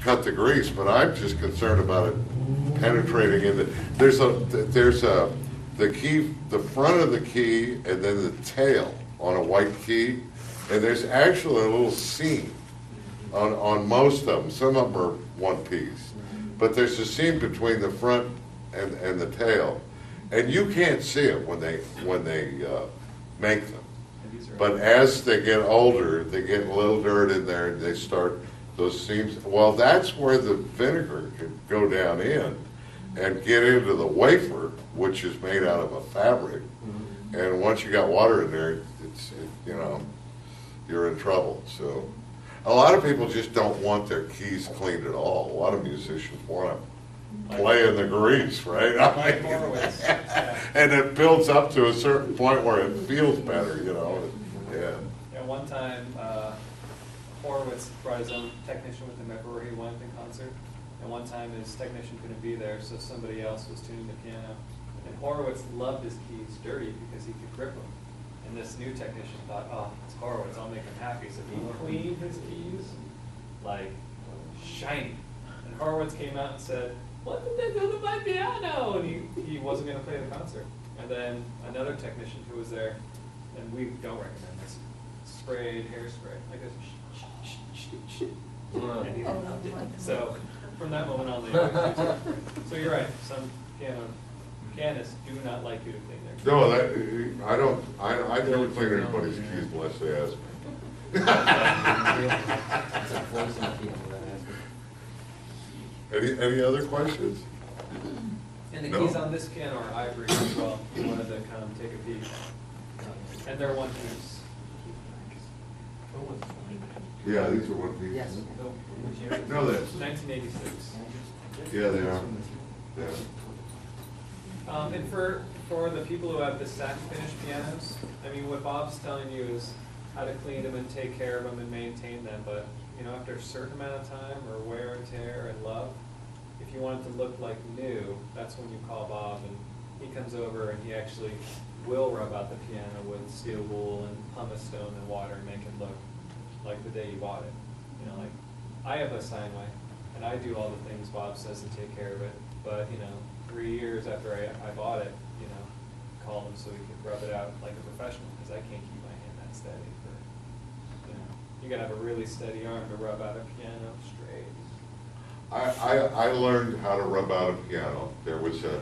cut the grease, but I'm just concerned about it penetrating in the, the key, the front of the key, and then the tail on a white key, and there's actually a little seam on most of them. Some of them are one piece, but there's a seam between the front and the tail, and you can't see it when they make them. But as they get older, they get a little dirt in there, and they start those seams. Well, that's where the vinegar can go down in and get into the wafer, which is made out of a fabric. And once you got water in there, you know, you're in trouble. So a lot of people just don't want their keys cleaned at all. A lot of musicians want to play in the grease, right? And it builds up to a certain point where it feels better, you know. Yeah. Yeah, one time, Horowitz brought his own technician with him everywhere he went in concert. And one time his technician couldn't be there, so somebody else was tuning the piano. And Horowitz loved his keys dirty because he could grip them. And this new technician thought, oh, it's Horowitz, I'll make him happy. So he cleaned his keys like shiny. And Horowitz came out and said, what did they do to my piano? And he wasn't going to play the concert. And then another technician who was there, and we don't recommend this, sprayed hairspray like this. And he loved it. So from that moment on, they always do too. So you're right. Some pianists do not like you to clean their keys. No, I don't. I never clean anybody's keys unless they ask me. Any other questions? And the keys on this piano are ivory as well. You wanted to come take a peek. And they're one piece. Yeah, these are one piece. Yes. No, that's 1986. yeah, they are. Yeah. And for the people who have the satin finish pianos, I mean, what Bob's telling you is how to clean them and take care of them and maintain them. But you know, after a certain amount of time or wear and tear and love, if you want it to look like new, that's when you call Bob, and he comes over and he actually will rub out the piano with steel wool and pumice stone and water and make it look like the day you bought it. You know, like I have a Steinway, and I do all the things Bob says to take care of it. But you know, 3 years after I bought it, you know, called him so he could rub it out like a professional, because I can't keep my hand that steady. You know, you gotta have a really steady arm to rub out a piano straight. I learned how to rub out a piano. There was a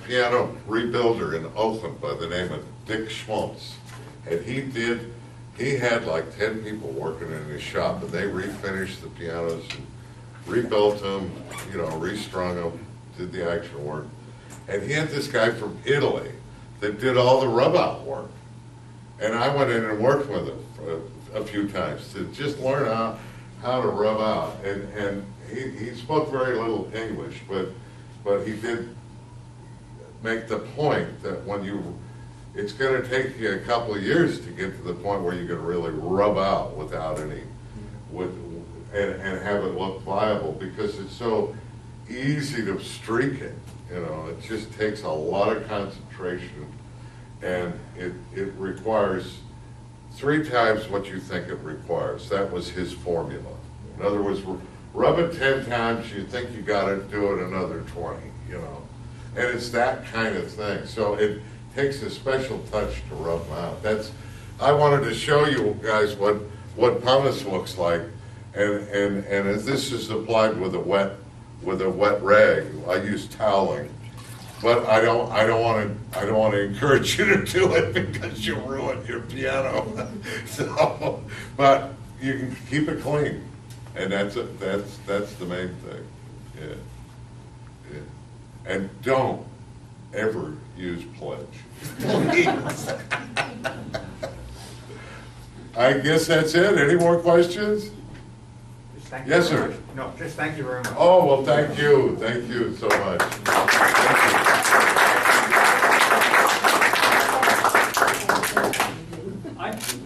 piano rebuilder in Oakland by the name of Dick Schmaltz, and he had like 10 people working in his shop, and they refinished the pianos and rebuilt them, you know, restrung them, did the action work. And he had this guy from Italy that did all the rub out work, and I went in and worked with him a few times to just learn how to rub out, and he spoke very little English, but he did make the point that it's going to take you a couple of years to get to the point where you can really rub out without any, and have it look viable, because it's so easy to streak it. You know, it just takes a lot of concentration, and it requires 3 times what you think it requires. That was his formula. In other words, rub it 10 times, you think you got it, do it another 20, you know. And it's that kind of thing. So it takes a special touch to rub them out. I wanted to show you guys what pumice looks like, and as this is applied with a wet rag, I use toweling. But I don't want to encourage you to do it, because you'll ruin your piano. So, but you can keep it clean, and that's the main thing. Yeah. And don't ever use pledge. Please. I guess that's it. Any more questions? Yes, sir. No, just thank you very much. Oh, well, thank you. Thank you so much.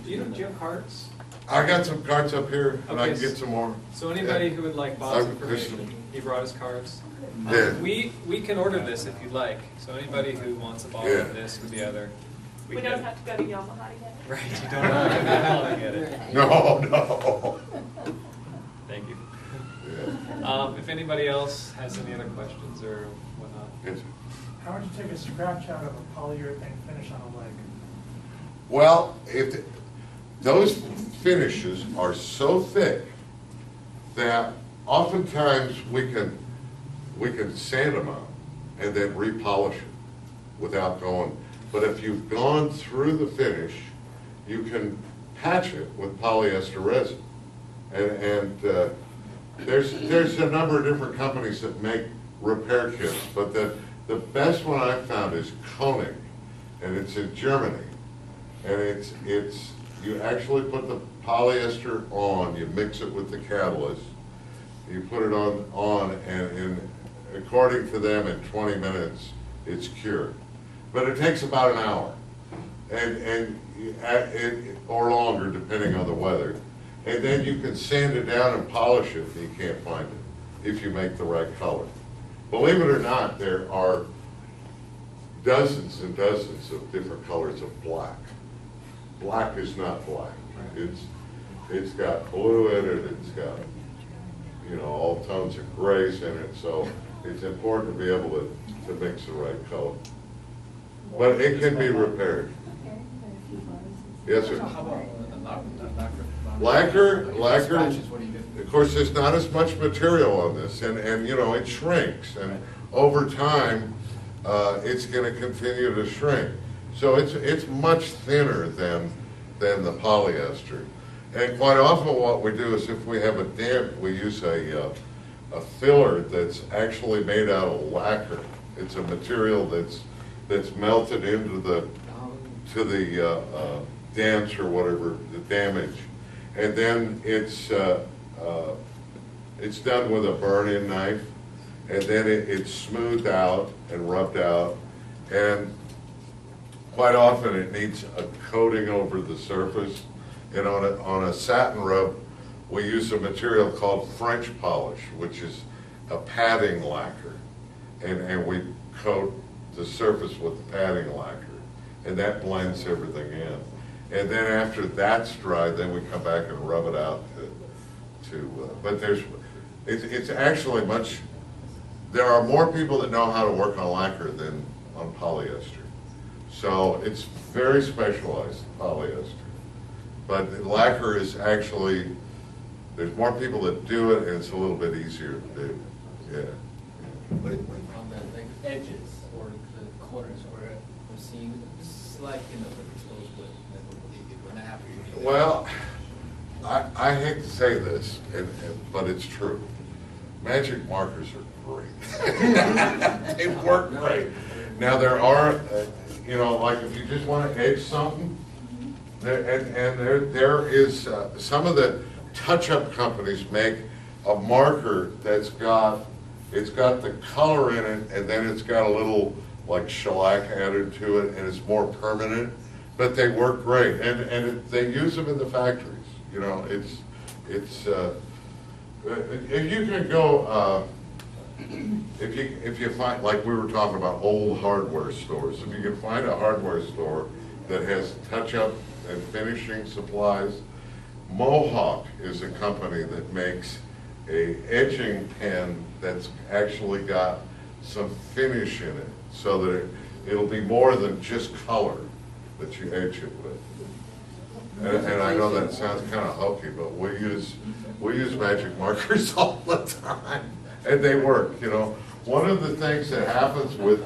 Do you have cards? I got some cards up here, and I Okay, can get some more. So anybody who would like Bob's I've- information, he brought his cards. Yeah. We can order this if you'd like. So anybody who wants a bottle Yeah. of this or the other, We don't have to go to Yamaha to get it. Right, you don't have to get it. No. Thank you. If anybody else has any other questions or whatnot. It's- How would you take a scratch out of a polyurethane finish on a leg? Well, those finishes are so thick that oftentimes we can sand them out and then repolish it without going. But if you've gone through the finish, you can patch it with polyester resin. And there's a number of different companies that make repair kits, but the best one I've found is Koenig, and it's in Germany. And it's you actually put the polyester on, you mix it with the catalyst, you put it on, and according to them, in 20 minutes, it's cured. But it takes about an hour, or longer, depending on the weather. And then you can sand it down and polish it, and you can't find it if you make the right color. Believe it or not, there are dozens and dozens of different colors of black. Black is not black. It's got blue in it, it's got, all tones of grays in it, so it's important to be able to mix the right color. But it can be repaired. Yes, sir. How about Lacquer, Scratches, what do you do? of course, there's not as much material on this, and it shrinks, and over time, it's going to continue to shrink. So it's much thinner than the polyester. And quite often what we do is if we have a dent, we use a filler that's actually made out of lacquer. It's a material that's melted into the dents or whatever, the damage. And then it's done with a burn-in knife, and then it's smoothed out and rubbed out, and quite often it needs a coating over the surface. And on a satin rub, we use a material called French polish, which is a padding lacquer, and we coat the surface with the padding lacquer, and that blends everything in. And then after that's dry, then we come back and rub it out but it's actually there are more people that know how to work on lacquer than on polyester. So it's very specialized, polyester. But lacquer is actually, there's more people that do it, and it's a little bit easier to do, yeah. What on the edges or the corners where I'm seeing slight, exposed with, when that happens? Well, I hate to say this, but it's true. Magic markers are great. They work great. Now there are, like if you just want to edge something, there is some of the touch-up companies make a marker that's got the color in it, and then it's got a little like shellac added to it, and it's more permanent. But they work great, and they use them in the factories. If you can go, if you find, like we were talking about old hardware stores, if you can find a hardware store that has touch-up and finishing supplies, Mohawk is a company that makes a edging pen that's actually got some finish in it, so that it'll be more than just color that you edge it with. And I know that sounds kind of hokey, but we use magic markers all the time, and they work. One of the things that happens with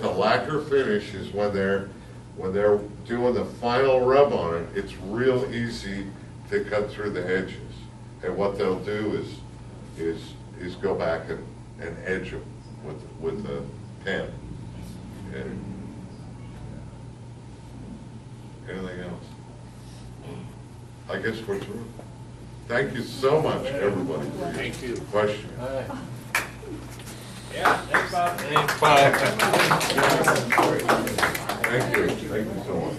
a lacquer finish is when they're doing the final rub on it, it's real easy to cut through the edges. And what they'll do is go back and edge them with the pen. And anything else? I guess we're through. Thank you so much, everybody, for your questions. Yeah, thanks, Bob. Thank you. Thank you so much.